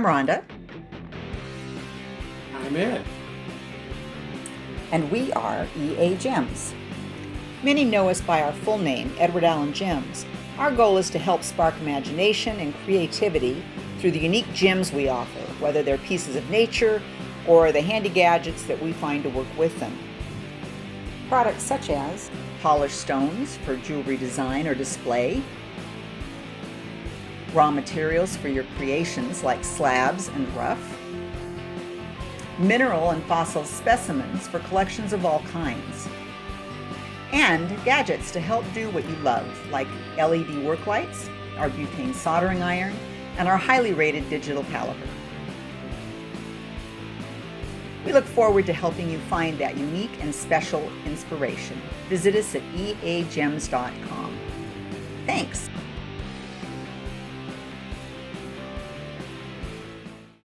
Rhonda. I'm Ed. And we are EAGems. Many know us by our full name, Edward Allen Gems. Our goal is to help spark imagination and creativity through the unique gems we offer, whether they're pieces of nature or the handy gadgets that we find to work with them. Products such as polished stones for jewelry design or display, raw materials for your creations like slabs and rough, mineral and fossil specimens for collections of all kinds, and gadgets to help do what you love, like LED work lights, our butane soldering iron, and our highly rated digital caliper. We look forward to helping you find that unique and special inspiration. Visit us at EAGems.com. Thanks.